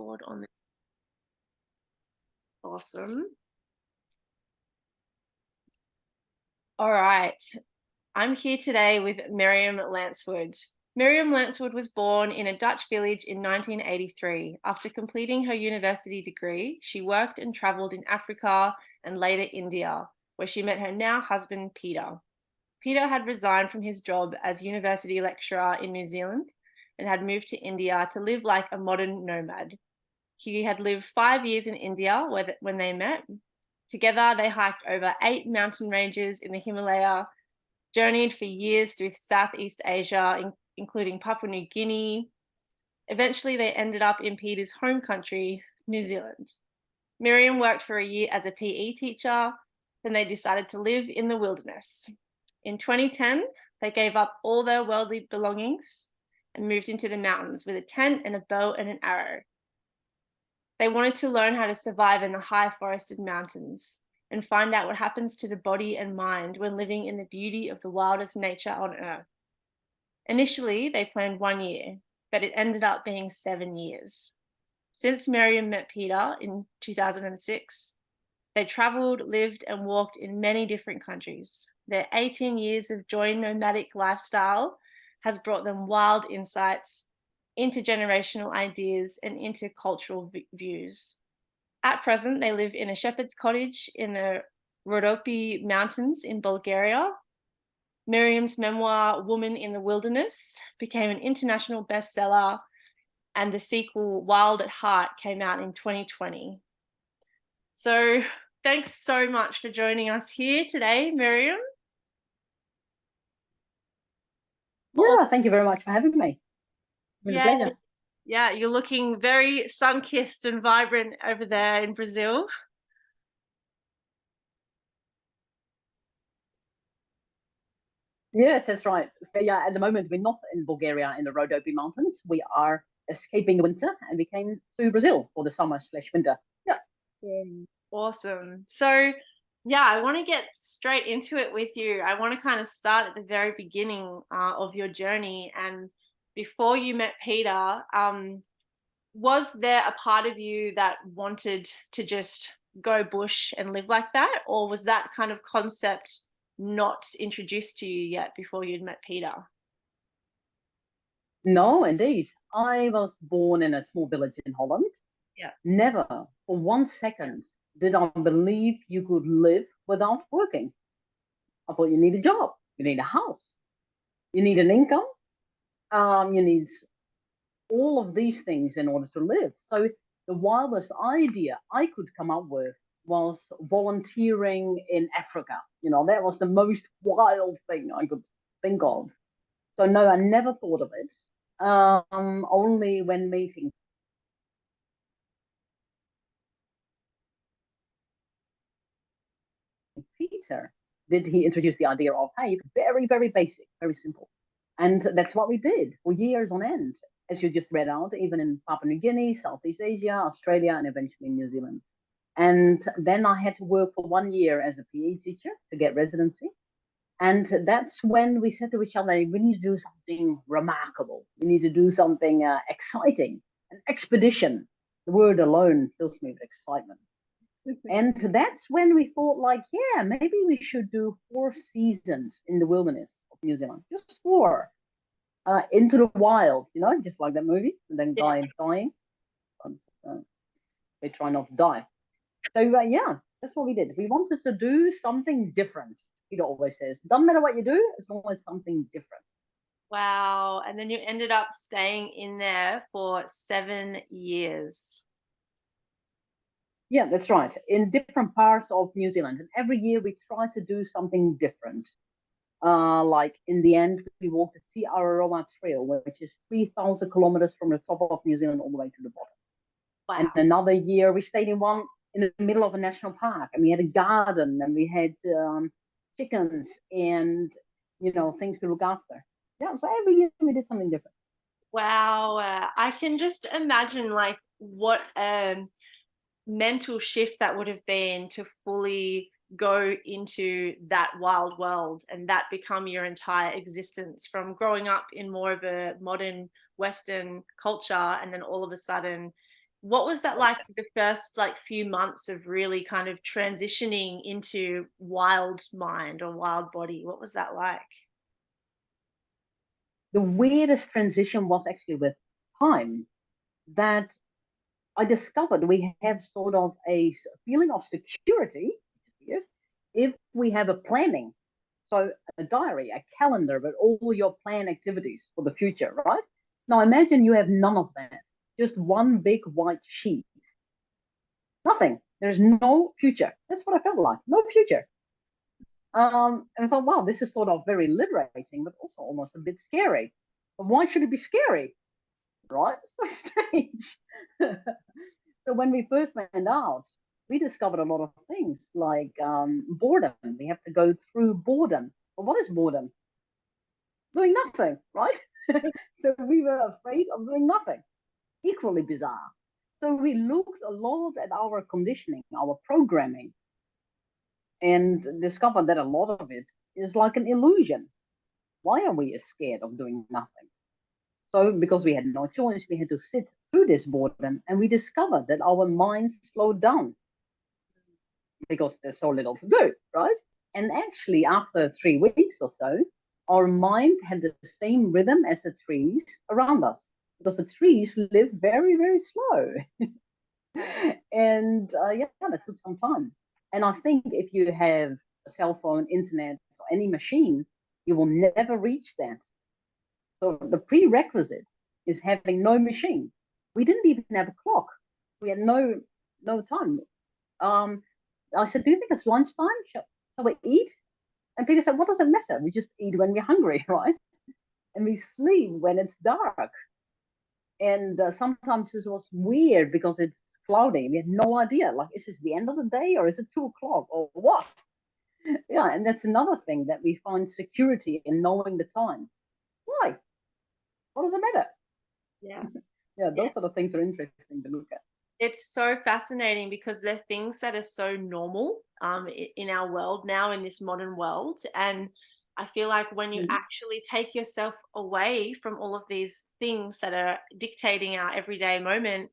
record on this. Awesome. All right. I'm here today with Miriam Lancewood. Miriam Lancewood was born in a Dutch village in 1983. After completing her university degree, she worked and traveled in Africa and later India, where she met her now husband, Peter. Peter had resigned from his job as university lecturer in New Zealand and had moved to India to live like a modern nomad. He had lived 5 years in India when they met. Together, they hiked over 8 mountain ranges in the Himalaya, journeyed for years through Southeast Asia, including Papua New Guinea. Eventually, they ended up in Peter's home country, New Zealand. Miriam worked for a year as a PE teacher, then they decided to live in the wilderness. In 2010, they gave up all their worldly belongings and moved into the mountains with a tent and a bow and an arrow. They wanted to learn how to survive in the high forested mountains and find out what happens to the body and mind when living in the beauty of the wildest nature on earth. Initially, they planned 1 year, but it ended up being 7 years. Since Miriam met Peter in 2006, they traveled, lived, and walked in many different countries. Their 18 years of joint nomadic lifestyle has brought them wild insights, intergenerational ideas, and intercultural views. At present, they live in a shepherd's cottage in the Rhodope Mountains in Bulgaria. Miriam's memoir, Woman in the Wilderness, became an international bestseller, and the sequel, Wild at Heart, came out in 2020. So thanks so much for joining us here today, Miriam. Yeah, thank you very much for having me. It's been a pleasure. Yeah, you're looking very sun-kissed and vibrant over there in Brazil. Yes, that's right. So, yeah, at the moment we're not in Bulgaria in the Rhodope Mountains. We are escaping the winter and we came to Brazil for the summer/winter. Yeah. Awesome. So, yeah, I want to get straight into it with you. I want to kind of start at the very beginning of your journey. And before you met Peter, was there a part of you that wanted to just go bush and live like that? Or was that kind of concept not introduced to you yet before you'd met Peter? No, indeed. I was born in a small village in Holland. Yeah. Never for 1 second did I believe you could live without working. I thought you need a job, you need a house, you need an income, you need all of these things in order to live. So the wildest idea I could come up with was volunteering in Africa. That was the most wild thing I could think of. So no, I never thought of it. Only when meeting Peter did he introduce the idea of, hey, very, very basic, very simple. And that's what we did for years on end, as you just read out, even in Papua New Guinea, Southeast Asia, Australia, and eventually New Zealand. And then I had to work for 1 year as a PE teacher to get residency. And that's when we said to each other, we need to do something remarkable. We need to do something exciting. An expedition. The word alone fills me with excitement. And that's when we thought, like, yeah, maybe we should do 4 seasons in the wilderness of New Zealand, just 4, into the wild, just like that movie, and then dying. But, they try not to die. So yeah, that's what we did. We wanted to do something different. Peter always says, doesn't matter what you do, as long as something different. Wow. And then you ended up staying in there for 7 years. Yeah, that's right. In different parts of New Zealand. And every year we try to do something different. Like in the end, we walked the Te Araroa Trail, which is 3,000 kilometers from the top of New Zealand all the way to the bottom. Wow. And another year we stayed in the middle of a national park, and we had a garden, and we had chickens and things to look after. Yeah, so every year we did something different. Wow. I can just imagine like what mental shift that would have been to fully go into that wild world and that become your entire existence, from growing up in more of a modern Western culture and then all of a sudden What was that like the first like few months of really kind of transitioning into wild mind or wild body? What was that like? The weirdest transition was actually with time, that I discovered we have sort of a feeling of security, yes, if we have a planning. So a diary, a calendar with all your planned activities for the future, right? Now imagine you have none of that. Just one big white sheet. Nothing. There's no future. That's what I felt like. No future. And I thought, wow, this is sort of very liberating, but also almost a bit scary. But why should it be scary? Right? So strange. So when we first went out, we discovered a lot of things like boredom. We have to go through boredom. Well, what is boredom? Doing nothing, right? So we were afraid of doing nothing. Equally bizarre. So we looked a lot at our conditioning, our programming, and discovered that a lot of it is like an illusion. Why are we scared of doing nothing? So, because we had no choice, we had to sit through this boredom, and we discovered that our minds slowed down because there's so little to do, right? And actually, after 3 weeks or so, our mind had the same rhythm as the trees around us because the trees live very, very slow. Right. And yeah, that took some time. And I think if you have a cell phone, internet, or any machine, you will never reach that. So the prerequisite is having no machine. We didn't even have a clock. We had no time. Um, I said, "Do you think it's lunchtime? Shall we eat?" And Peter said, "What does it matter? We just eat when we're hungry, right? And we sleep when it's dark." And sometimes this was weird because it's cloudy. We had no idea. Like, is this the end of the day or is it 2 o'clock or what? Yeah, and that's another thing that we find security in knowing the time. Why? What does it matter? Yeah. Yeah, Yeah. those sort of things are interesting to look at. It's so fascinating because they're things that are so normal in our world now, in this modern world. And I feel like when you Mhm. actually take yourself away from all of these things that are dictating our everyday moment,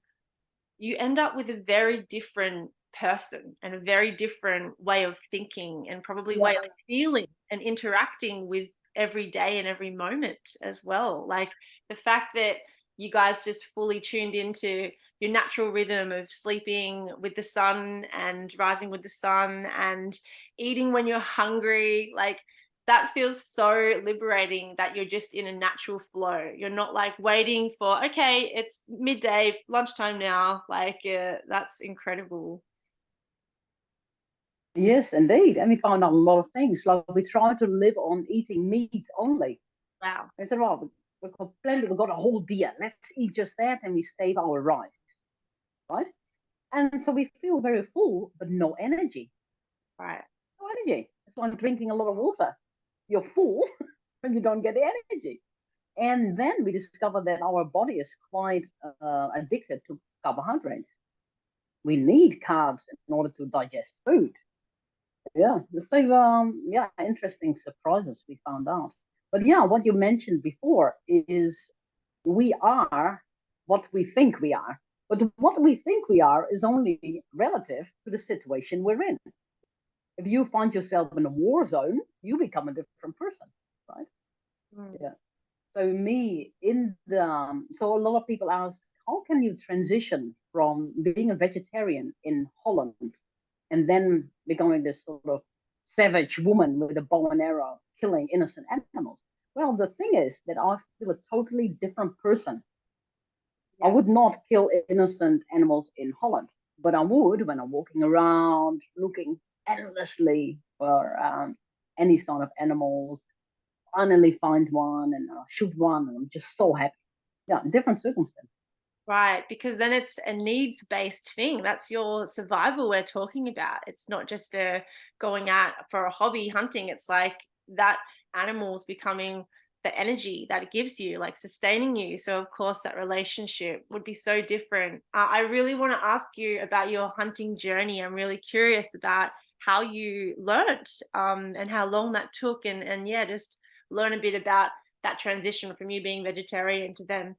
you end up with a very different person and a very different way of thinking and probably way Yeah. of feeling and interacting with every day and every moment as well. Like the fact that you guys just fully tuned into your natural rhythm of sleeping with the sun and rising with the sun and eating when you're hungry, like that feels so liberating that you're just in a natural flow. You're not like waiting for, okay, it's midday, lunchtime now. Like, that's incredible. Yes, indeed. And we found out a lot of things. Like we try to live on eating meat only. Wow. I said, well, we've got plenty, we've got a whole deer. Let's eat just that and we save our rice, right? And so we feel very full, but no energy. Right. No energy. It's like drinking a lot of water. You're full, but you don't get the energy. And then we discovered that our body is quite addicted to carbohydrates. We need carbs in order to digest food. Yeah, so yeah, interesting surprises we found out. But yeah, what you mentioned before is we are what we think we are. But what we think we are is only relative to the situation we're in. If you find yourself in a war zone, you become a different person, right? Mm. Yeah. So me in the so a lot of people ask, how can you transition from being a vegetarian in Holland and then becoming this sort of savage woman with a bow and arrow killing innocent animals? Well, the thing is that I feel a totally different person. I Yes. would not kill innocent animals in Holland, but I would when I'm walking around looking endlessly for any sort of animals. Finally find one and shoot one, and I'm just so happy. Yeah, different circumstance. Right, because then it's a needs-based thing. That's your survival we're talking about. It's not just a going out for a hobby hunting. It's like that animal's becoming the energy that it gives you, like sustaining you. So of course that relationship would be so different. I really want to ask you about your hunting journey. I'm really curious about how you learnt and how long that took, and yeah, just learn a bit about that transition from you being vegetarian to then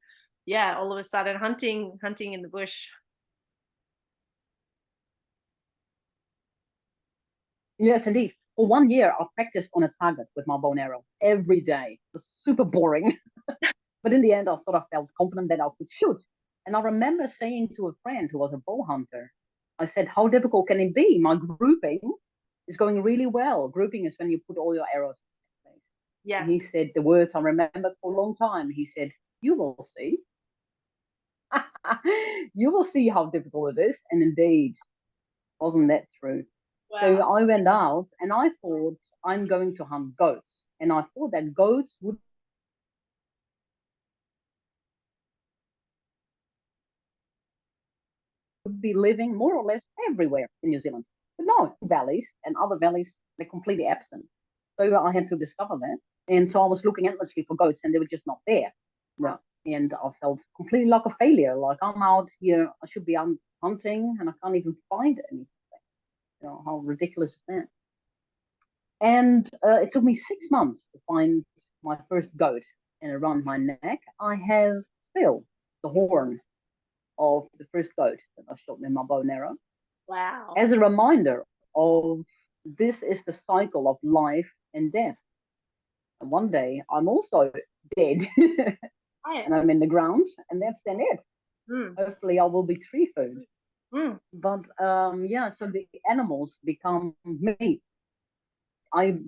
yeah, all of a sudden hunting in the bush. Yes, indeed. For 1 year, I practiced on a target with my bow and arrow every day. It was super boring. But in the end, I sort of felt confident that I could shoot. And I remember saying to a friend who was a bow hunter, I said, how difficult can it be? My grouping is going really well. Grouping is when you put all your arrows in place. And he Yes. said the words I remembered for a long time. He said, you will see. You will see how difficult it is. And indeed, wasn't that true? So Wow. I went out and I thought I'm going to hunt goats. And I thought that goats would be living more or less everywhere in New Zealand. But no, valleys and other valleys, they're completely absent. So I had to discover that. And so I was looking endlessly for goats and they were just not there. Yeah. And I felt completely like a failure. Like I'm out here, I should be out hunting and I can't even find anything. You know, how ridiculous is that? And it took me 6 months to find my first goat. And around my neck, I have still the horn of the first goat that I shot with my bow and arrow Wow. as a reminder of this is the cycle of life and death. And one day I'm also dead Right. and I'm in the ground, and that's then it. Mm. Hopefully, I will be tree food. Mm. But yeah, so the animals become me. I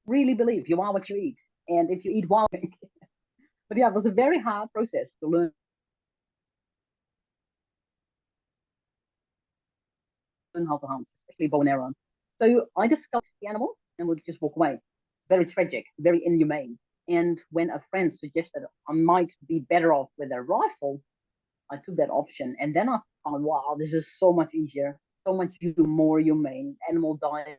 really believe you are what you eat. And if you eat wild, but yeah, it was a very hard process to learn how to hunt, especially bow and arrow. So I discovered the animal and would just walk away. Very tragic, very inhumane. And when a friend suggested I might be better off with a rifle, I took that option. And then I found, wow, this is so much easier, so much more humane. Animal dies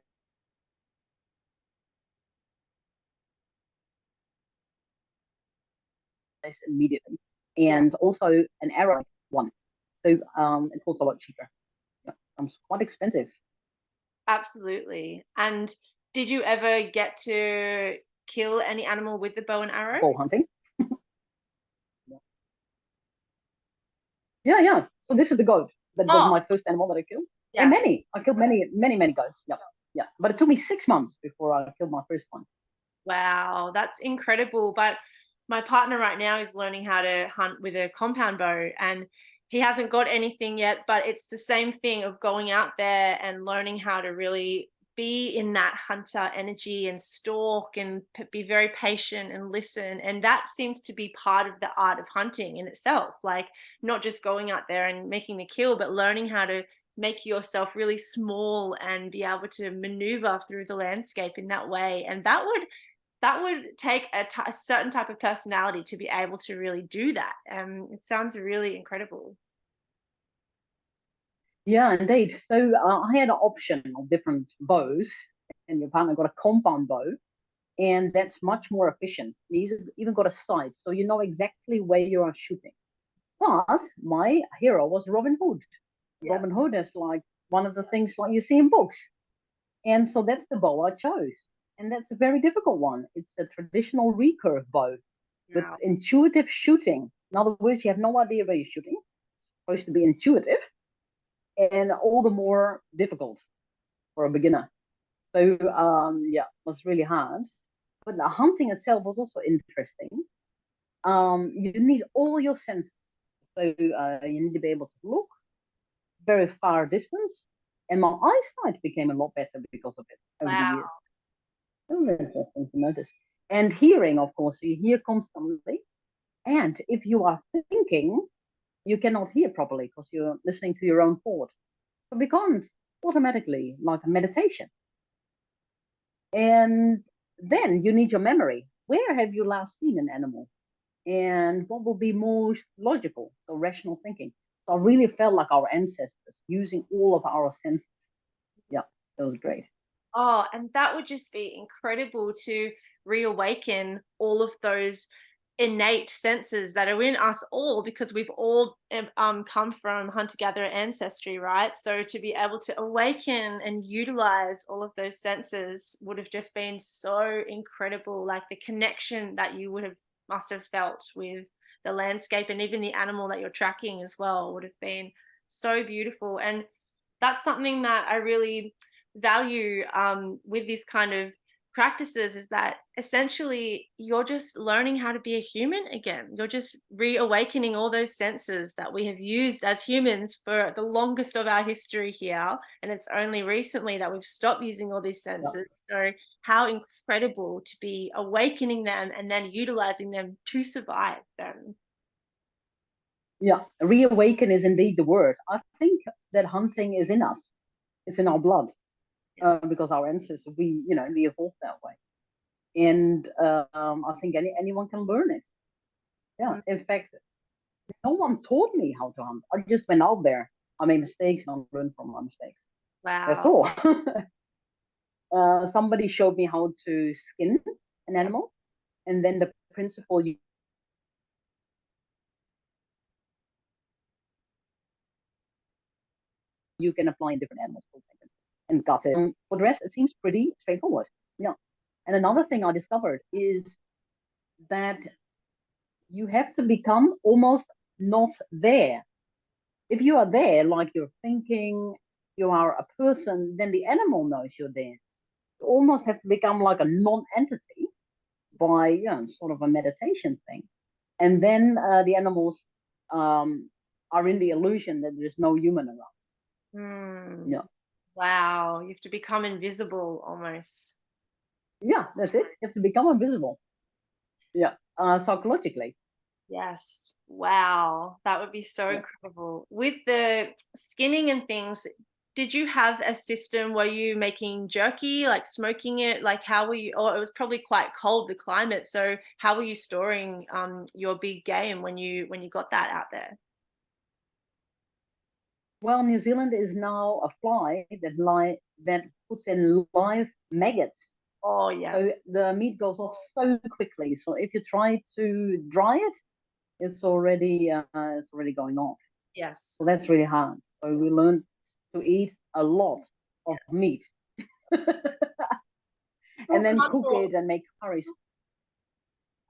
immediately. Yeah, And also an arrow one. So it's also a lot cheaper. Yeah, it's quite expensive absolutely. And did you ever get to kill any animal with the bow and arrow? bow hunting. Yeah, yeah. So this is the goat. That was Oh, my first animal that I killed. And yes. many. I killed many, many, many goats. Yeah. Yeah. But it took me 6 months before I killed my first one. Wow, that's incredible. But my partner right now is learning how to hunt with a compound bow, and he hasn't got anything yet, but it's the same thing of going out there and learning how to really be in that hunter energy and stalk and be very patient and listen. And that seems to be part of the art of hunting in itself. Like not just going out there and making the kill, but learning how to make yourself really small and be able to maneuver through the landscape in that way. And that would take a certain type of personality to be able to really do that. It sounds really incredible. Yeah, indeed. So I had an option of different bows, and your partner got a compound bow, and that's much more efficient. He's even got a sight, so you know exactly where you are shooting. But my hero was Robin Hood. Yeah. Robin Hood is like one of the things like you see in books. And so that's the bow I chose. And that's a very difficult one. It's a traditional recurve bow with Wow. intuitive shooting. In other words, you have no idea where you're shooting. It's supposed to be intuitive and all the more difficult for a beginner. So yeah, it was really hard. But the hunting itself was also interesting. You need all your senses. So you need to be able to look very far distance. And my eyesight became a lot better because of it over the Wow. years. Very interesting to notice. And hearing, of course, you hear constantly. And if you are thinking, you cannot hear properly because you're listening to your own thoughts. So it becomes automatically like a meditation. And then you need your memory. Where have you last seen an animal? And what will be most logical? So rational thinking. So I really felt like our ancestors using all of our senses. Yeah, it was great. Oh, and that would just be incredible to reawaken all of those innate senses that are in us all because we've all come from hunter-gatherer ancestry, right? So to be able to awaken and utilize all of those senses would have just been so incredible. Like the connection that you would have must have felt with the landscape, and even the animal that you're tracking as well would have been so beautiful. And that's something that I really value with this kind of practices, is that essentially you're just learning how to be a human again. You're just reawakening all those senses that we have used as humans for the longest of our history here. And it's only recently that we've stopped using all these Yeah, senses. So, how incredible to be awakening them and then utilizing them to survive them. yeah. Reawaken is indeed the word. I think that hunting is in us. It's in our blood Yeah. because our ancestors, we evolved that way. And I think anyone can learn it. Yeah. Mm. In fact, no one taught me how to hunt. I just went out there. I made mistakes and I learned from my mistakes. That's Wow. all. Somebody showed me how to skin an Yeah. animal, and then the principle you can apply in different animals and got it. For the rest, it seems pretty straightforward. Yeah. And another thing I discovered is that you have to become almost not there. If you are there, like you're thinking, you are a person, then the animal knows you're there. You almost have to become like a non-entity by, sort of a meditation thing. And then the animals are in the illusion that there's no human around. Hmm. Yeah. Wow. You have to become invisible almost. Yeah, that's it. You have to become invisible. Yeah. Psychologically. Yes. Wow. That would be so Yeah. incredible. With the skinning and things, did you have a system? Were you making jerky, like smoking it? Like how were you, or it was probably quite cold, the climate. So how were you storing your big game when you got that out there? Well, New Zealand is now a fly that puts in live maggots. Oh yeah. So the meat goes off so quickly. So if you try to dry it, it's already going off. Yes. So that's really hard. So we learned to eat a lot of meat Well, and then cook cardboard. it and make curries.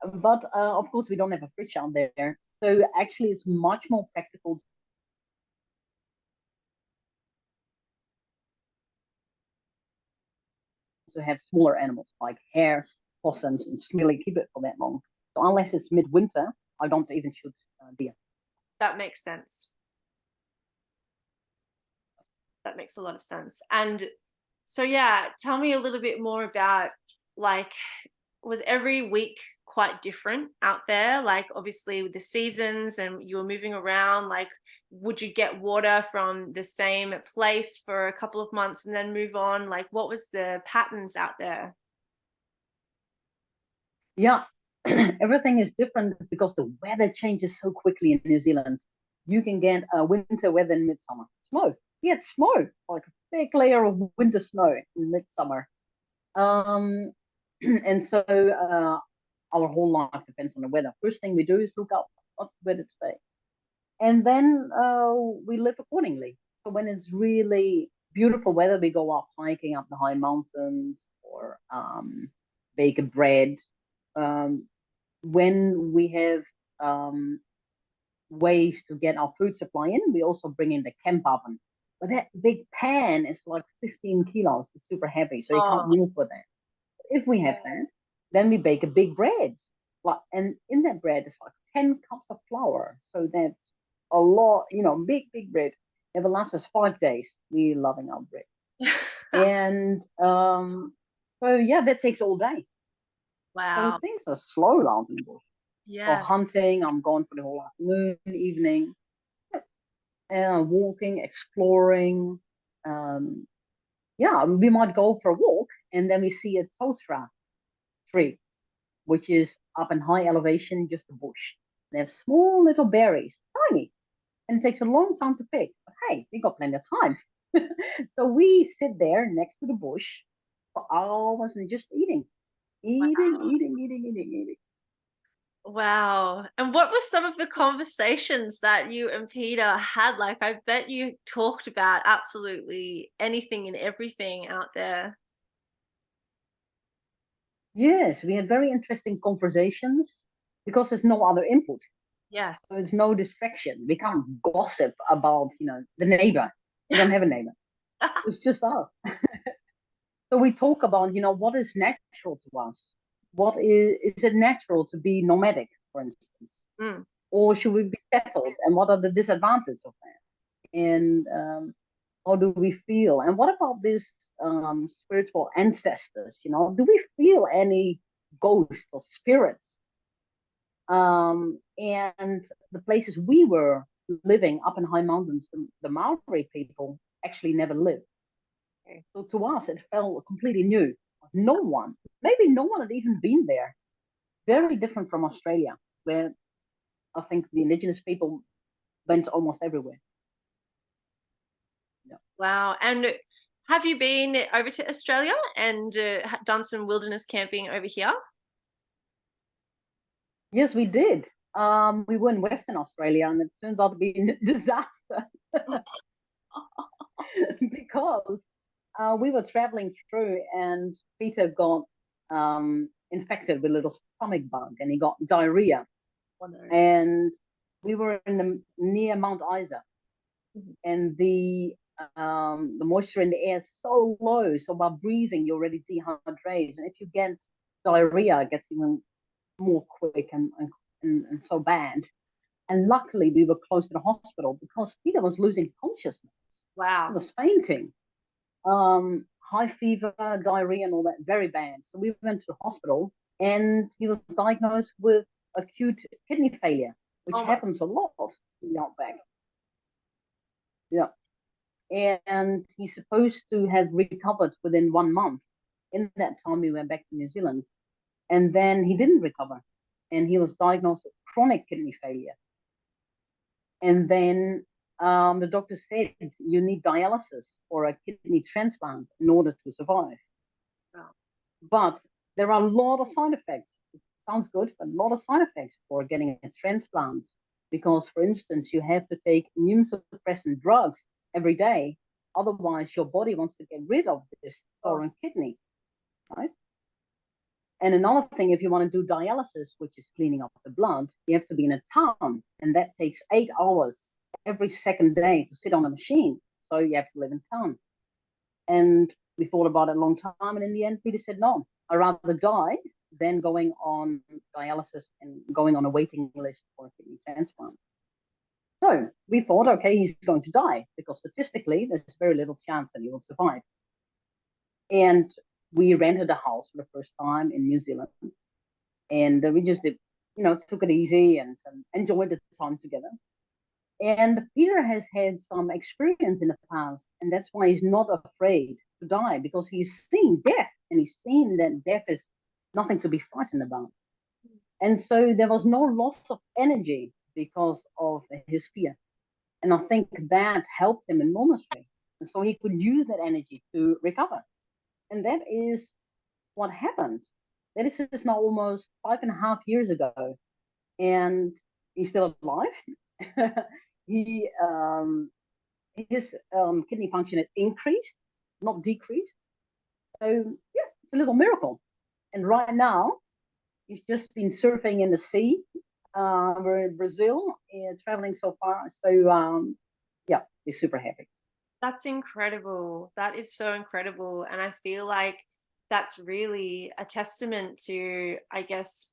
But of course, we don't have a fridge out there. So actually, it's much more practical to have smaller animals like hares, possums, and really keep it for that long. So unless it's midwinter, I don't even shoot deer. That makes sense. That makes a lot of sense. And so yeah, tell me a little bit more about, like, was every week quite different out there? Like obviously with the seasons and you were moving around, like would you get water from the same place for a couple of months and then move on? Like what was the patterns out there? Yeah, everything is different because the weather changes so quickly in New Zealand. You can get winter weather in midsummer. Snow. Yeah, it's snow, like a thick layer of winter snow in midsummer. Um, and so our whole life depends on the weather. First thing we do is look up what's the weather today, and then we live accordingly. So when it's really beautiful weather, we go up hiking up the high mountains or bake a bread. Um, when we have ways to get our food supply in, we also bring in the camp oven. But that big pan is like 15 kilos. It's super heavy, so you can't Oh, move with that. If we have that, then we bake a big bread. Like, and in that bread is like 10 cups of flour. So that's a lot, big, big bread. It will last us 5 days. We're loving our bread. And so, yeah, that takes all day. So wow. things are slow out in the bush. For Yeah. hunting, I'm gone for the whole afternoon, evening, walking, exploring. Um, yeah, we might go for a walk and then we see a totara tree, which is up in high elevation, just a bush. They have small little berries, tiny, and it takes a long time to pick. But hey, we got plenty of time. So we sit there next to the bush for hours and just eating, eating, eating, eating, eating, eating. Wow. And what were some of the conversations that you and Peter had? Like, I bet you talked about absolutely anything and everything out there. Yes, we had very interesting conversations because there's no other input. Yes. There's no distraction. We can't gossip about, the neighbor. We don't have a neighbor. It's just us. So we talk about, what is natural to us? Is it natural to be nomadic, for instance? Mm. Or should we be settled? And what are the disadvantages of that? And how do we feel? And what about these spiritual ancestors? Do we feel any ghosts or spirits? And the places we were living up in high mountains, the Maori people actually never lived. Okay. So to us, it felt completely new. Maybe no one had even been there. Very different from Australia, where I think the indigenous people went almost everywhere. Yeah. Wow. And have you been over to Australia and done some wilderness camping over here? Yes, we did. We were in Western Australia, and it turns out to be a disaster because we were traveling through, and Peter got infected with a little stomach bug, and he got diarrhea. Oh, no. And we were near Mount Isa, Mhm. and the moisture in the air is so low, so while breathing, you're already dehydrated, and if you get diarrhea, it gets even more quick and so bad. And luckily, we were close to the hospital because Peter was losing consciousness. He Wow. was fainting, high fever, diarrhea, and all that, very bad. So we went to the hospital, and he was diagnosed with acute kidney failure, which Oh my. happens a lot in the outback. Yeah. And he's supposed to have recovered within 1 month. In that time, we went back to New Zealand, and then he didn't recover, and he was diagnosed with chronic kidney failure. And then the doctor said you need dialysis or a kidney transplant in order to survive. Wow. But there are a lot of side effects. It sounds good, but a lot of side effects for getting a transplant. Because, for instance, you have to take immune suppressant drugs every day. Otherwise, your body wants to get rid of this Oh, foreign kidney, right? And another thing, if you want to do dialysis, which is cleaning up the blood, you have to be in a town, and that takes 8 hours every second day to sit on a machine. So you have to live in town. And we thought about it a long time, and in the end, Peter said, no, I'd rather die than going on dialysis and going on a waiting list for a kidney transplant. So we thought, okay, he's going to die because statistically, there's very little chance that he will survive. And we rented a house for the first time in New Zealand, and we just did, took it easy and enjoyed the time together. And Peter has had some experience in the past, and that's why he's not afraid to die because he's seen death and he's seen that death is nothing to be frightened about. And so there was no loss of energy because of his fear. And I think that helped him enormously. And so he could use that energy to recover. And that is what happened. That is now almost 5.5 years ago. And he's still alive. he his kidney function had increased, not decreased. So yeah, it's a little miracle. And right now, he's just been surfing in the sea. We're in Brazil, and traveling so far. So yeah, he's super happy. that's incredible. That is so incredible. And I feel like that's really a testament to, I guess,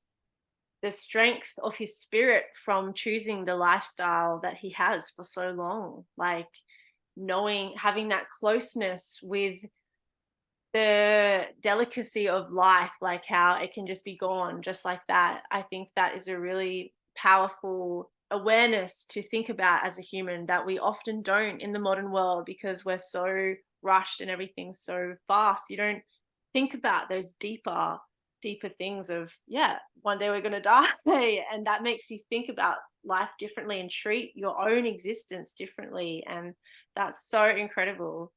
the strength of his spirit from choosing the lifestyle that he has for so long. Like knowing, having that closeness with the delicacy of life, like how it can just be gone just like that. I think that is a really powerful awareness to think about as a human that we often don't in the modern world because we're so rushed and everything's so fast. You don't think about those deeper things of, yeah, one day we're going to die. And that makes you think about life differently and treat your own existence differently. And that's so incredible.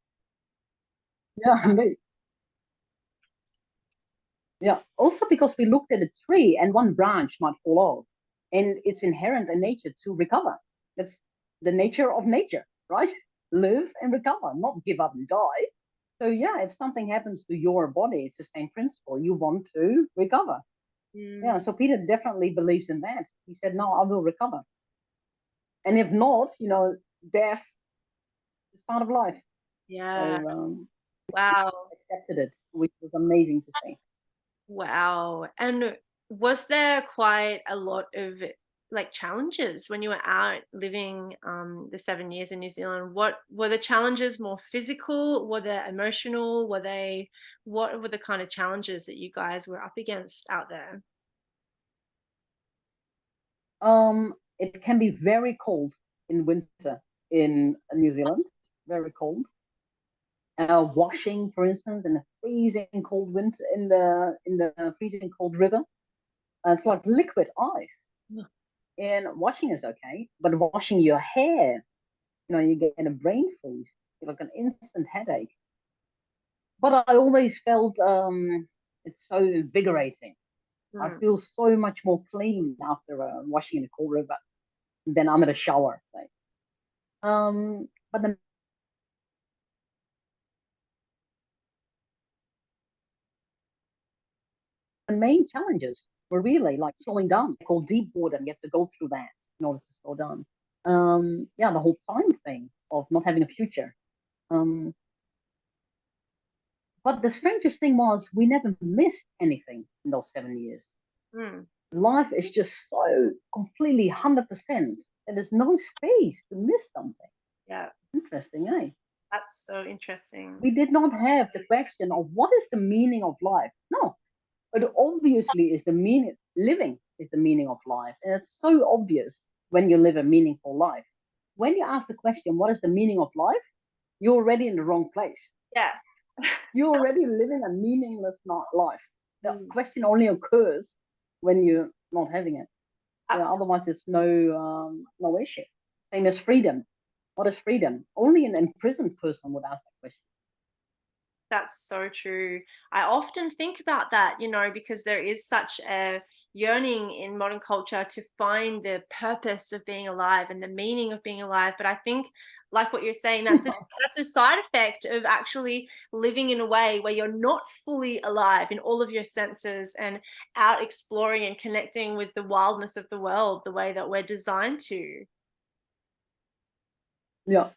Yeah, yeah. Also because we looked at a tree and one branch might fall off, and it's inherent in nature to recover. That's the nature of nature, right? Live and recover, not give up and die. So yeah, if something happens to your body, it's the same principle. You want to recover. Yeah, Mm, so Peter definitely believes in that. He said, "No, I will recover, and if not, death is part of life." yeah. So Wow. accepted it, which was amazing to see. Wow. And was there quite a lot of like challenges when you were out living the 7 years in New Zealand? What were the challenges more physical? Were they emotional? Were they what were the kind of challenges that you guys were up against out there? It can be very cold in winter in New Zealand, very cold. Washing, for instance, in a freezing cold winter in the freezing cold river, it's like liquid ice. Mm. And washing is okay, but washing your hair, you get a brain freeze, you like an instant headache. But I always felt it's so invigorating. I Mm. feel so much more clean after washing in a cold river than under the shower, say. But the main challenges were really like slowing down, called deep boredom. You have to go through that in order to slow down. Yeah, the whole time thing of not having a future. Um, but the strangest thing was we never missed anything in those 7 years. Mm. Life is just so completely 100%. There's no space to miss something. Yeah, Interesting, eh? that's so interesting. We did not have the question of what is the meaning of life. No, but obviously is the meaning living is the meaning of life. And it's so obvious when you live a meaningful life. When you ask the question, what is the meaning of life? You're already in the wrong place. Yeah. You're already living a meaningless life. The Mm. question only occurs when you're not having it. Yeah, Absolutely. otherwise, it's no issue. Same as freedom. What is freedom? Only an imprisoned person would ask that question. That's so true. I often think about that, because there is such a yearning in modern culture to find the purpose of being alive and the meaning of being alive. But I think, like what you're saying, that's a side effect of actually living in a way where you're not fully alive in all of your senses and out exploring and connecting with the wildness of the world the way that we're designed to. Yeah.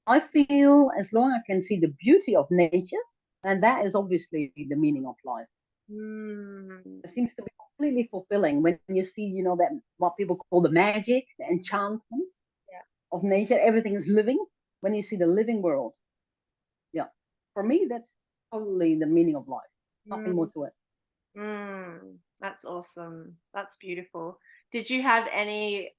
I feel as long as I can see the beauty of nature, and that is obviously the meaning of life. Mm, It seems to be completely fulfilling when you see, that what people call the magic, the enchantment yeah. of nature. Everything is living. When you see the living world, yeah. For me, that's totally the meaning of life. Nothing more Mm. to it. That's awesome. That's beautiful. Did you have any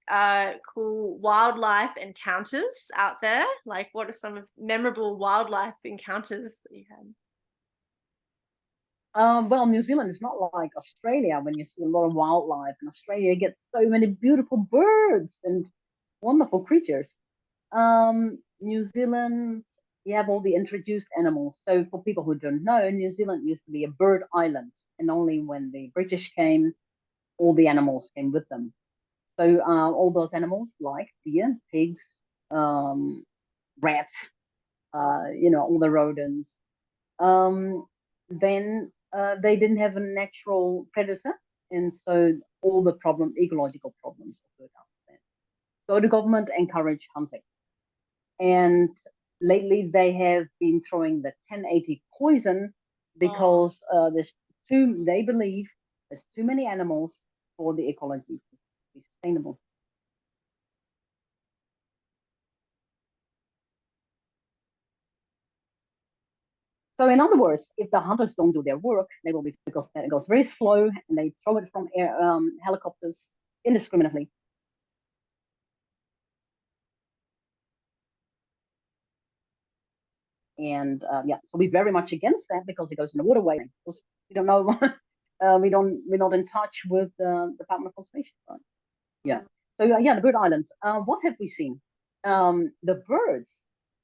cool wildlife encounters out there? Like, what are some of memorable wildlife encounters that you had? Well, New Zealand is not like Australia when you see a lot of wildlife. In Australia, you get so many beautiful birds and wonderful creatures. New Zealand, you have all the introduced animals. So for people who don't know, New Zealand used to be a bird island, and only when the British came, all the animals came with them. So all those animals like deer, pigs, um, rats, all the rodents. Um, then they didn't have a natural predator, and so all the ecological problems occurred after that. So the government encouraged hunting. And lately they have been throwing the 1080 poison Oh, because they believe there's too many animals for the ecology to be sustainable. So in other words, if the hunters don't do their work, they will be because it goes very slow and they throw it from helicopters indiscriminately. And yeah, so we're very much against that because it goes in the waterway. Because we don't know, we're not in touch with the Department of Conservation. Right? Yeah. mm, So yeah, the bird islands. What have we seen? The birds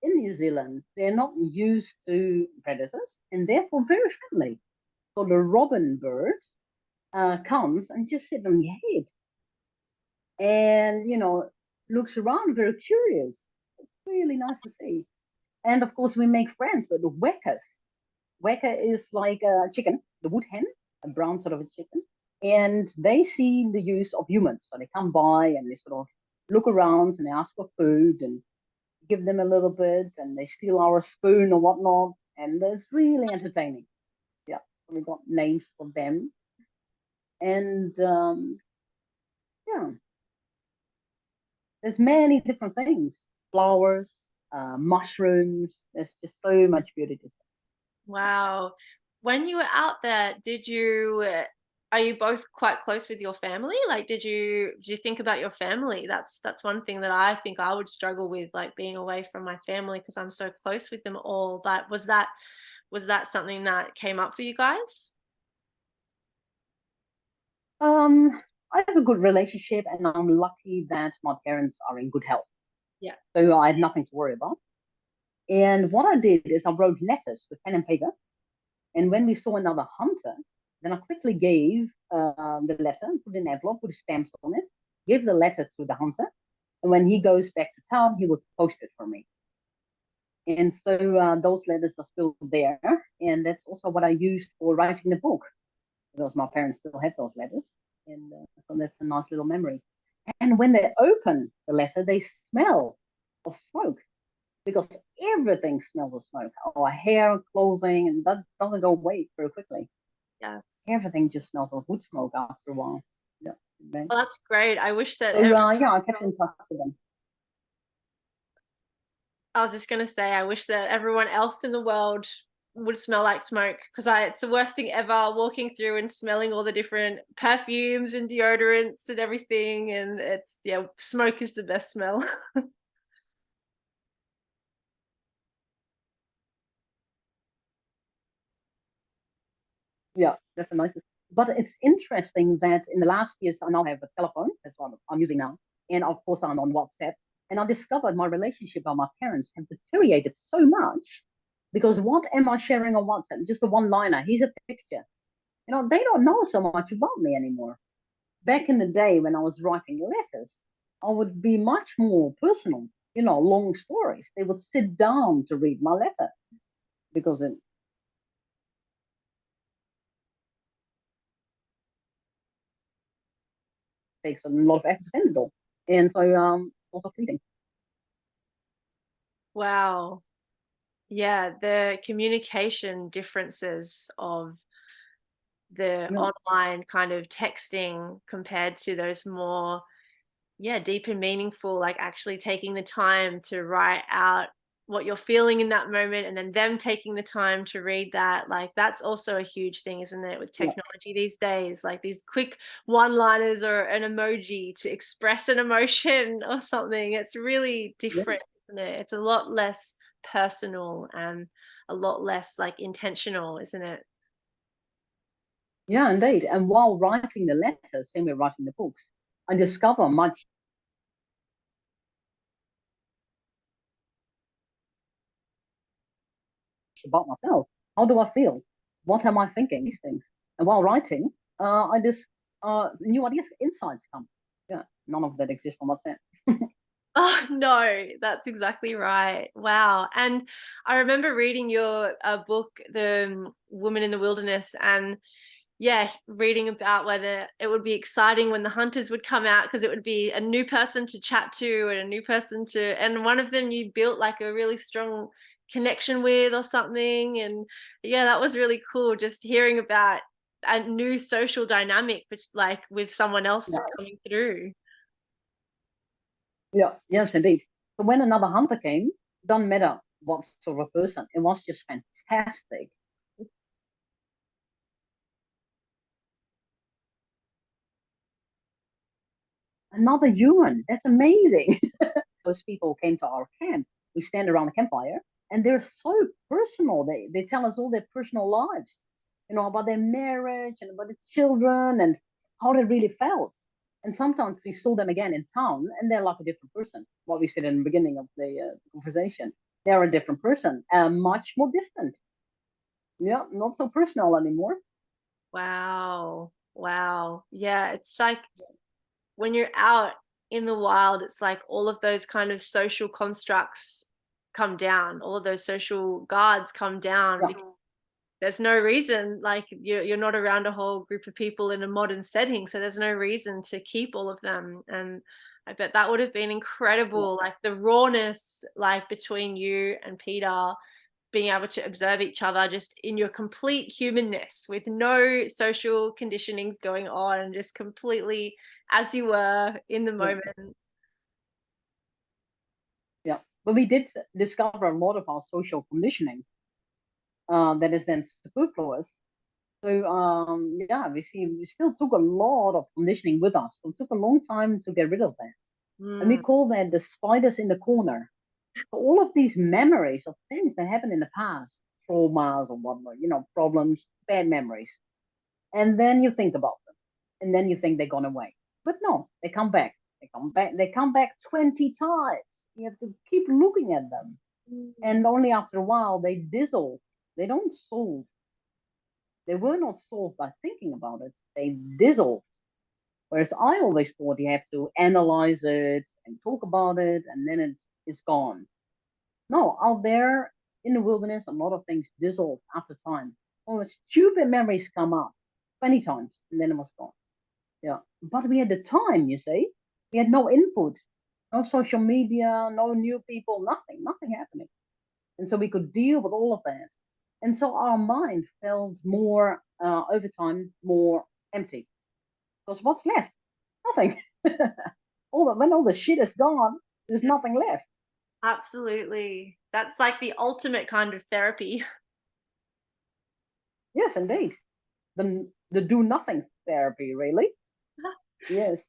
in New Zealand, they're not used to predators and therefore very friendly. So the robin bird comes and just sits on your head and looks around very curious. It's really nice to see. And of course, we make friends with the wekas. Weka is like a chicken, the wood hen, a brown sort of a chicken. and they see the use of humans. So they come by and they sort of look around and they ask for food and give them a little bit, and they steal our spoon or whatnot. And it's really entertaining. Yeah, we got names for them, and yeah, there's many different things, flowers, mushrooms. There's just so much beauty to see. Wow. When you were out there, did you are you both quite close with your family? Like did you think about your family? That's one thing that I think I would struggle with, like being away from my family because I'm so close with them all. But was that something that came up for you guys? Um, I have a good relationship, and I'm lucky that my parents are in good health, Yeah. so I had nothing to worry about. And what I did is I wrote letters with pen and paper. And when we saw another hunter, then I quickly gave the letter, put in an envelope, put stamps on it, gave the letter to the hunter. And when he goes back to town, he would post it for me. And so those letters are still there. And that's also what I used for writing the book, because my parents still have those letters. And so that's a nice little memory. And when they open the letter, they smell of smoke because everything smells of smoke. Our hair, clothing, and that doesn't go away very quickly. Yes. Everything just smells of wood smoke after a while. Yeah. Right. Well, that's great. I wish that So yeah, I kept in touch with them. I was just gonna say, I wish that everyone else in the world would smell like smoke because I it's the worst thing ever walking through and smelling all the different perfumes and deodorants and everything. And it's yeah, smoke is the best smell. Yeah, that's the nicest. But it's interesting that in the last years, I now have a telephone. That's what I'm using now. And of course, I'm on WhatsApp. And I discovered my relationship with my parents have deteriorated so much because what am I sharing on WhatsApp? Just a one liner. Here's a picture. They don't know so much about me anymore. Back in the day when I was writing letters, I would be much more personal, long stories. They would sit down to read my letter because it takes a lot of effort to send it all. And so, also fleeting. Wow. Yeah, the communication differences of the Yeah, online kind of texting compared to those more, yeah, deep and meaningful, like actually taking the time to write out what you're feeling in that moment and then them taking the time to read that. Like that's also a huge thing, isn't it, with yeah, technology these days? Like these quick one-liners or an emoji to express an emotion or something. It's really yeah, different, isn't it? It's a lot less personal and a lot less like intentional, isn't it? yeah, indeed. And while writing the letters, same way writing the books, I discover much about myself. How do I feel? What am I thinking? These things. And while writing, I just new ideas, insights come. Yeah, none of that exists on WhatsApp. Oh, no, that's exactly right. Wow. And I remember reading your book, The Woman in the Wilderness, and yeah, reading about whether it would be exciting when the hunters would come out because it would be a new person to chat to and a new person to, and one of them you built like a really strong connection with or something. And yeah, that was really cool just hearing about a new social dynamic, which like with someone else Yeah, coming through. yeah, yes, indeed. So when another hunter came, doesn't matter what sort of person, it was just fantastic. Another human, that's amazing. Those people came to our camp. We stand around the campfire, and they're so personal. They tell us all their personal lives, about their marriage and about the children and how they really felt. And sometimes we saw them again in town, and they're like a different person. What we said in the beginning of the conversation, they're a different person, much more distant. Yeah, not so personal anymore. Wow. Wow. Yeah, it's like when you're out in the wild, it's like all of those kind of social constructs come down, all of those social guards come down Yeah, because there's no reason, like, you're not around a whole group of people in a modern setting, so there's no reason to keep all of them, and I bet that would have been Yeah, incredible, like, the rawness, like, between you and Peter, being able to observe each other just in your complete humanness with no social conditionings going on, just completely as you were in the yeah, moment. yeah. But we did discover a lot of our social conditioning that is then superfluous. So yeah, we still took a lot of conditioning with us. So it took a long time to get rid of that. And we Mm, call that the spiders in the corner. So all of these memories of things that happened in the past, traumas or whatnot, problems, bad memories. And then you think about them. And then you think they're gone away. But no, they come back. They come back. They come back 20 times. You have to keep looking at them. mm, And only after a while they dissolve. They don't solve. They were not solved by thinking about it. They dissolve. Whereas I always thought you have to analyze it and talk about it, and then it's gone. No, out there in the wilderness, a lot of things dissolve after time. Oh, stupid memories come up 20 times, and then it was gone. Yeah. But we had the time, you see. We had no input, no social media, no new people, nothing happening. And so we could deal with all of that. And so our mind felt more, over time, more empty. Because what's left? Nothing. When all the shit is gone, there's yeah, nothing left. absolutely. That's like the ultimate kind of therapy. Yes, indeed. The do nothing therapy, really. Yes.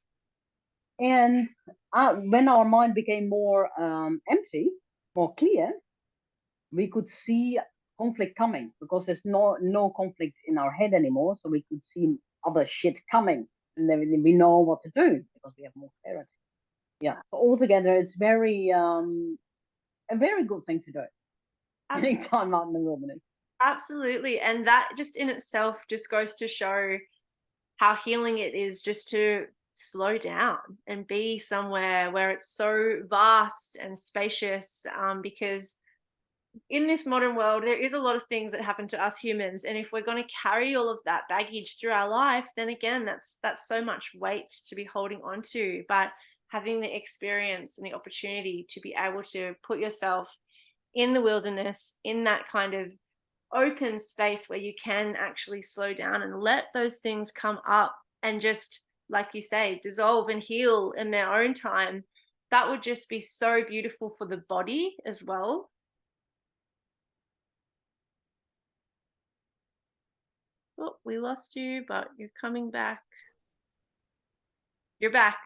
And when our mind became more empty, more clear, we could see conflict coming because there's no conflict in our head anymore. So we could see other shit coming, and then we know what to do because we have more clarity. Yeah. So altogether, it's very a very good thing to do. Getting Abs- time out in the wilderness. Absolutely. And that just in itself just goes to show how healing it is just to slow down and be somewhere where it's so vast and spacious, because in this modern world there is a lot of things that happen to us humans, and if we're going to carry all of that baggage through our life, then again that's so much weight to be holding on to. But having the experience and the opportunity to be able to put yourself in the wilderness, in that kind of open space where you can actually slow down and let those things come up and just, like you say, dissolve and heal in their own time, that would just be so beautiful for the body as well. Oh, we lost you, but you're coming back. You're back.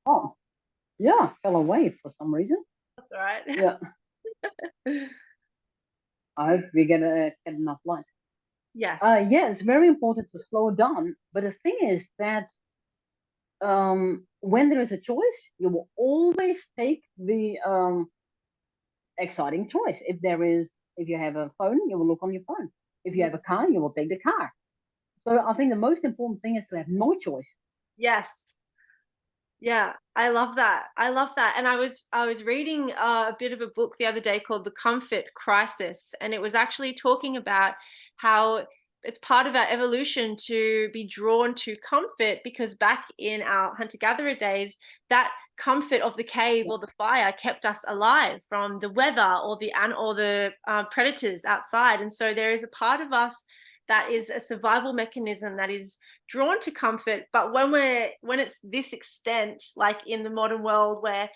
Oh, yeah, fell away for some reason. That's all right. Yeah, I hope we get enough light. Yes. Yeah, it's very important to slow down. But the thing is that when there is a choice, you will always take the exciting choice. If you have a phone, you will look on your phone. If you have a car, you will take the car. So I think the most important thing is to have no choice. Yes. Yeah, I love that. I love that. And I was reading a bit of a book the other day called The Comfort Crisis, and it was actually talking about how it's part of our evolution to be drawn to comfort, because back in our hunter-gatherer days, that comfort of the cave Yeah, or the fire kept us alive from the weather or the predators outside. And so there is a part of us that is a survival mechanism that is drawn to comfort. But when it's this extent, like in the modern world where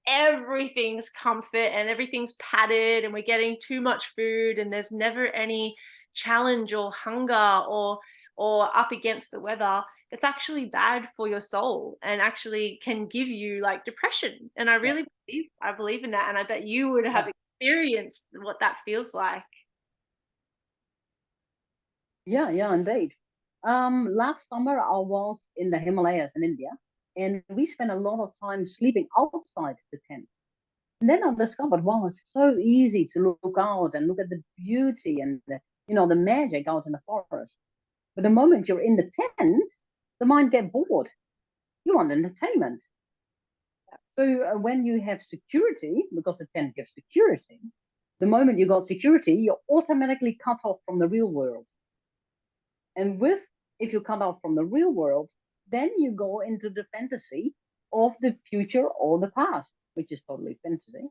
everything's comfort and everything's padded and we're getting too much food and there's never any challenge or hunger or up against the weather, it's actually bad for your soul and actually can give you like depression. And I yeah, really believe in that, and I bet you would have yeah, experienced what that feels like. yeah, indeed. Last summer I was in the Himalayas in India, and we spent a lot of time sleeping outside the tent. And then I discovered, wow, it's so easy to look out and look at the beauty and the magic out in the forest. But the moment you're in the tent, the mind get bored. You want entertainment. So when you have security, because the tent gives security, The moment you got security, you're automatically cut off from the real world. And if you cut off from the real world, then you go into the fantasy of the future or the past, which is totally fantasy.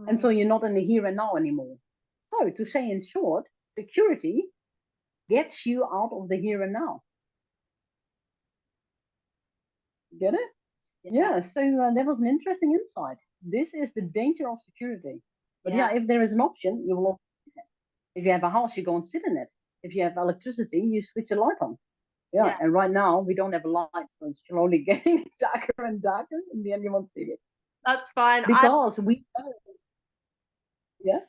And Mm. so you're not in the here and now anymore. So to say in short, security gets you out of the here and now. Get it? Yeah. Yeah. So that was an interesting insight. This is the danger of security. But Yeah. yeah, if there is an option, you will. If you have a house, you go and sit in it. If you have electricity, you switch the light on. Yeah. Yeah. And right now we don't have a light, so it's slowly getting darker and darker. In the end, you won't see it That's fine. because we. Yeah.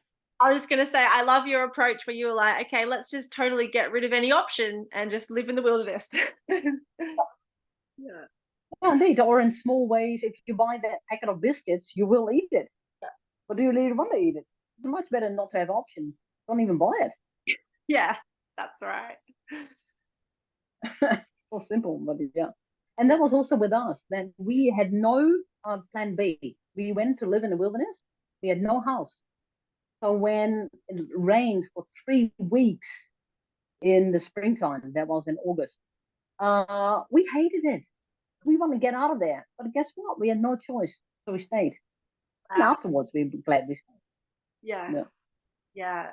I was just gonna say, I love your approach where you were like, okay, let's just totally get rid of any option and just live in the wilderness. Yeah. Yeah, indeed. Or in small ways, if you buy that packet of biscuits, you will eat it. But do you really want to eat it? It's much better not to have options. Don't even buy it. Yeah, that's right. So simple, but yeah. And Yeah. that was also with us. That we had no plan B. We went to live in the wilderness. We had no house. So when it rained for 3 weeks in the springtime, that was in August, we hated it. We want to get out of there. But guess what? We had no choice. So we stayed. And Wow. afterwards, we were glad we stayed. Yeah. Yes. Yeah.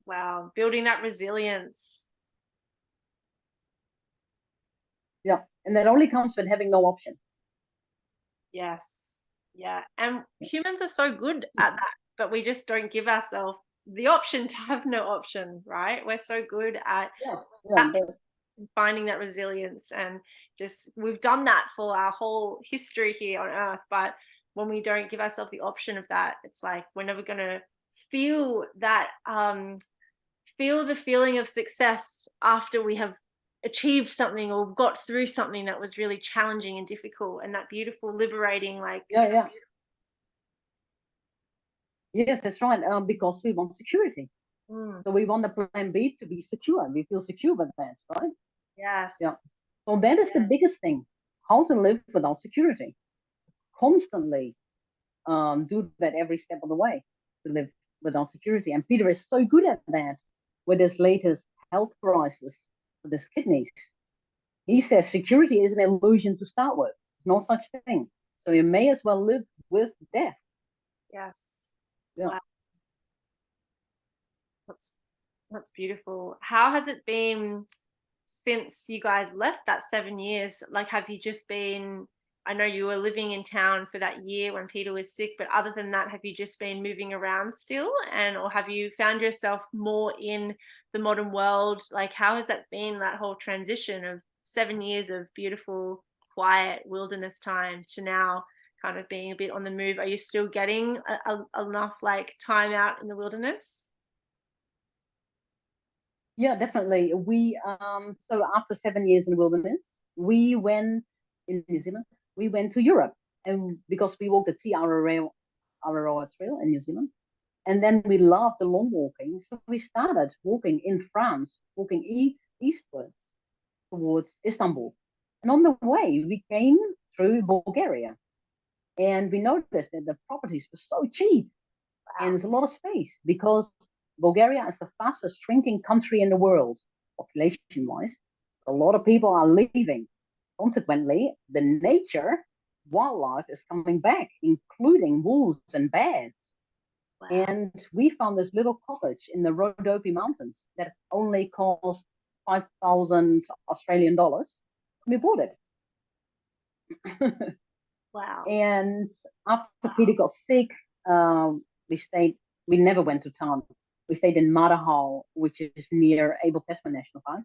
Wow. Building that resilience. Yeah. And that only comes with having no option. Yes. Yeah. And humans are so good at that, but we just don't give ourselves the option to have no option, right? We're so good at Yeah. Yeah. that, But finding that resilience, and just we've done that for our whole history here on earth. But when we don't give ourselves the option of that, it's like we're never going to feel that feel the feeling of success after we have achieved something or got through something that was really challenging and difficult, and that beautiful liberating, like, yeah, yeah. Yes, that's right. Because we want security. mm, So we want the plan B to be secure. We feel secure with that, right? Yeah. yes, So that is the biggest thing. How to live without security. Constantly do that every step of the way to live without security. And Peter is so good at that with his latest health crisis with his kidneys. He says security is an illusion to start with. No such thing. So you may as well live with death. yes. Yeah. Wow, that's that's beautiful. How has it been since you guys left that 7 years? Like, have you just been, I know you were living in town for that year when Peter was sick, but other than that, have you just been moving around still? And, or have you found yourself more in the modern world? Like, how has that been, that whole transition of 7 years of beautiful, quiet wilderness time to now kind of being a bit on the move? Are you still getting enough like time out in the wilderness? Yeah, definitely. We so after 7 years in the wilderness, we went in New Zealand. We went to Europe, and because we walked the Araroa Trail in New Zealand, and then we loved the long walking, so we started walking in France, walking eastwards towards Istanbul. And on the way, we came through Bulgaria, and we noticed that the properties were so cheap and Wow. there's a lot of space because Bulgaria is the fastest shrinking country in the world, population wise. A lot of people are leaving. Consequently, the nature, wildlife is coming back, including wolves and bears. Wow. And we found this little cottage in the Rhodope Mountains that only cost 5,000 Australian dollars. We bought it. Wow. And after Peter got sick, we stayed. We never went to town. We stayed in Marahau, which is near Abel Tasman National Park.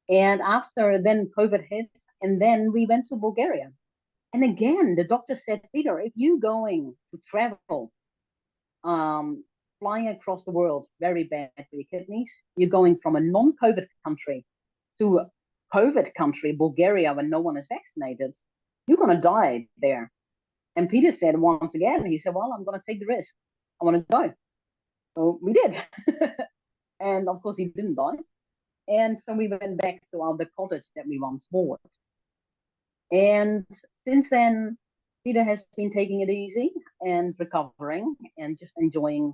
And after then COVID hit, and then we went to Bulgaria. And again, the doctor said, Peter, if you're going to travel, flying across the world, very bad for your kidneys. You're going from a non-COVID country to a COVID country, Bulgaria, when no one is vaccinated. You're going to die there. And Peter said once again, he said, well, I'm going to take the risk. I want to go. So we did. And of course, he didn't die. And so we went back to the cottage that we once bought. And since then, Peter has been taking it easy and recovering and just enjoying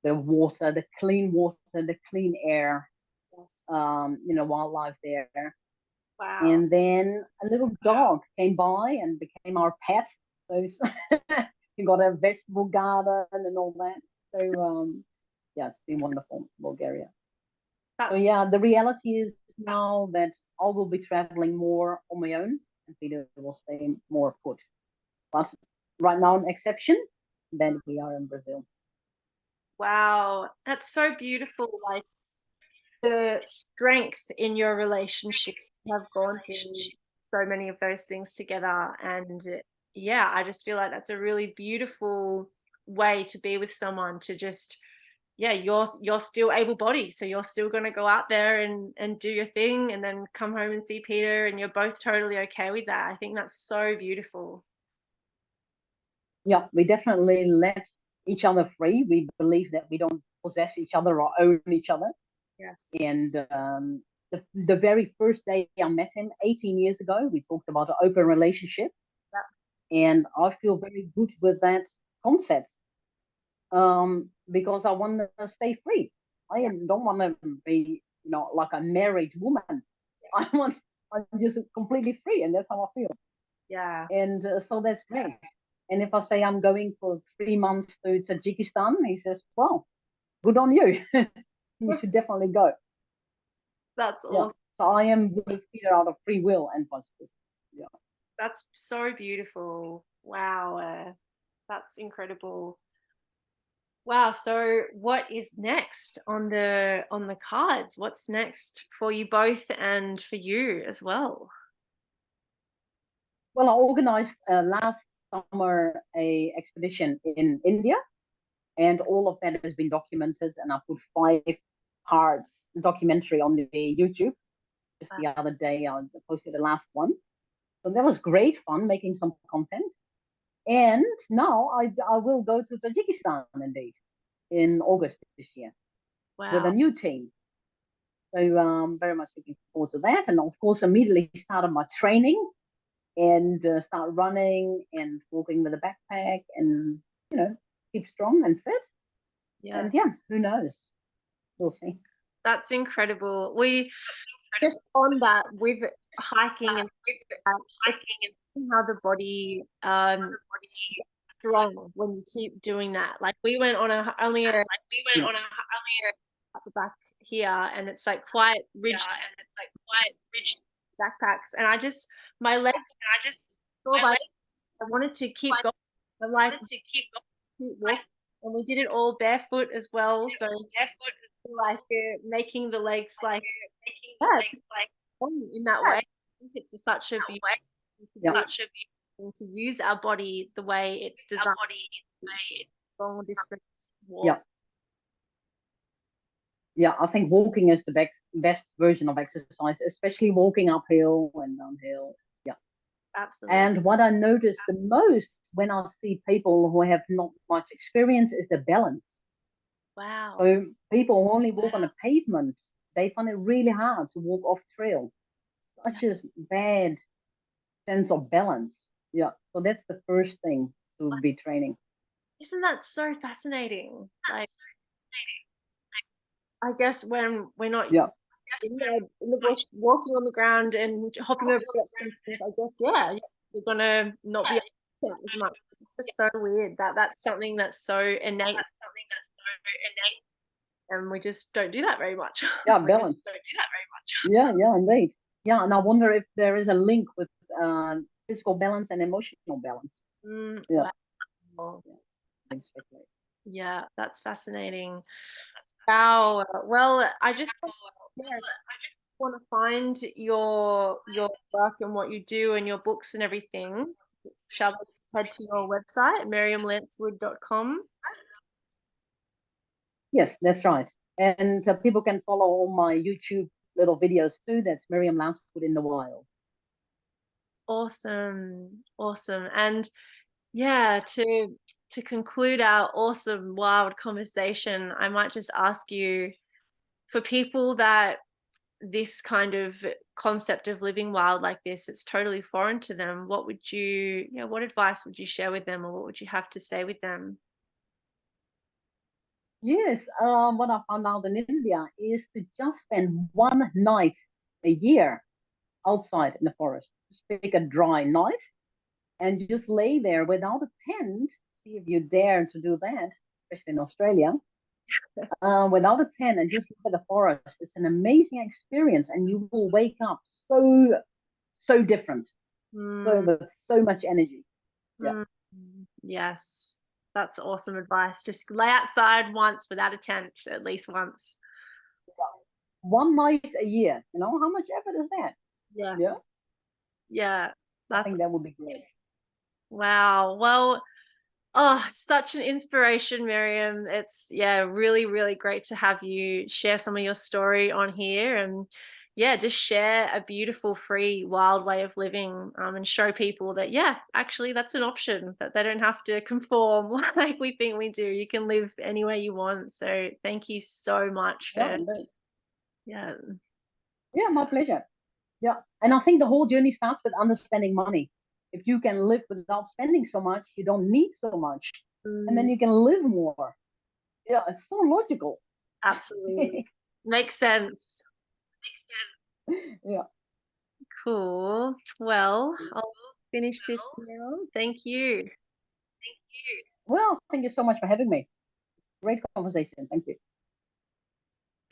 the water, the clean water, the clean air, Yes. wildlife there. Wow. And then a little dog came by and became our pet. So we got a vegetable garden and all that. So yeah, it's been wonderful, Bulgaria. So That's yeah, the reality is now that I will be traveling more on my own, and Peter will stay more put. But right now, an exception, then we are in Brazil. wow. That's so beautiful. Like the strength in your relationship to have gone through so many of those things together. And yeah, I just feel like that's a really beautiful way to be with someone to just yeah, you're still able bodied, so you're still gonna go out there and do your thing and then come home and see Peter and you're both totally okay with that. I think that's so beautiful. Yeah, we definitely let each other free. We believe that we don't possess each other or own each other. Yes. And the very first day I met him 18 years ago, we talked about an open relationship. Yep. And I feel very good with that concept because I want to stay free. I Yeah. don't want to be, like a married woman. I'm just completely free, and that's how I feel. Yeah. And so that's great. And if I say I'm going for 3 months to Tajikistan, he says, "Well, good on you. You should definitely go." That's Yeah. awesome. So I am with Peter out of free will and vice versa. Yeah. That's so beautiful. Wow. That's incredible. Wow. So what is next on the cards? What's next for you both and for you as well? Well, I organized last summer a expedition in India, and all of that has been documented. And I put 5 parts documentary on the YouTube. Just Wow. the other day, I posted the last one. So that was great fun making some content. And now I will go to Tajikistan indeed in August this year with a Wow. new team. So very much looking forward to that. And of course, immediately started my training and start running and walking with a backpack and, keep strong and fit. Yeah. And yeah, who knows? We'll see. That's incredible. We just on that with hiking and it's amazing how the body strong when you keep doing that. Like we went on a only a Yeah. at the back here and it's like quite ridged backpacks and I just my legs feel like I wanted to keep going. I'm like keep walking and we did it all barefoot as well. So like making the legs like yeah, just fun in that way. I think it's such a beautiful thing to Yeah. do and to use our body the way it's designed. It's long distance walk. Yeah. Yeah. I think walking is the best version of exercise, especially walking uphill and downhill. Yeah. Absolutely. And what I notice the most when I see people who have not much experience is the balance. Wow. So people who only walk on a pavement, they find it really hard to walk off trail. Yeah. Such a bad sense of balance. Yeah. So that's the first thing to be training. Isn't that so fascinating? Like, I guess when we're not Yeah. in the bush, walking on the ground and hopping over rocks and things, I guess, yeah, you're gonna not be able to do that as much. It's just so weird that that's something that's so innate and we just don't do that very much. Yeah. Balance. Yeah. Yeah. Indeed. Yeah. And I wonder if there is a link with physical balance and emotional balance. Yeah. Wow. Yeah. Yeah, that's fascinating. Wow. Well, I just yes, want to find your work and what you do and your books and everything. Shall I just head to your website, miriamlancewood.com? Yes, that's right. And people can follow all my YouTube little videos too. That's Miriam Lancewood in the wild. Awesome. Awesome. And yeah, to conclude our awesome wild conversation, I might just ask you for people that this kind of concept of living wild like this, it's totally foreign to them. What would you, yeah, what advice would you share with them or what would you have to say with them? Yes, what I found out in India is to just spend one night a year outside in the forest. Just pick a dry night and just lay there without a tent. See if you dare to do that, especially in Australia, without a tent and just look at the forest. It's an amazing experience, and you will wake up so different, so Mm, with so much energy. Yeah, mm. Yes, that's awesome advice. Just lay outside once without a tent, at least once. one night a year. You know how much effort is that? Yeah, Yes. Yeah, I that's think that would be great. wow. Well, oh, such an inspiration, Miriam. It's yeah, really, really great to have you share some of your story on here and yeah, just share a beautiful, free, wild way of living and show people that, yeah, actually that's an option, that they don't have to conform like we think we do. You can live any way you want. So thank you so much Yeah, for, indeed. yeah. Yeah, my pleasure. Yeah, and I think the whole journey starts with understanding money. If you can live without spending so much, you don't need so much, and then Mm, you can live more. Yeah, it's so logical. absolutely. Makes sense. Yeah. Cool. Well, I'll finish this now. Thank you. Well, thank you so much for having me. Great conversation. Thank you.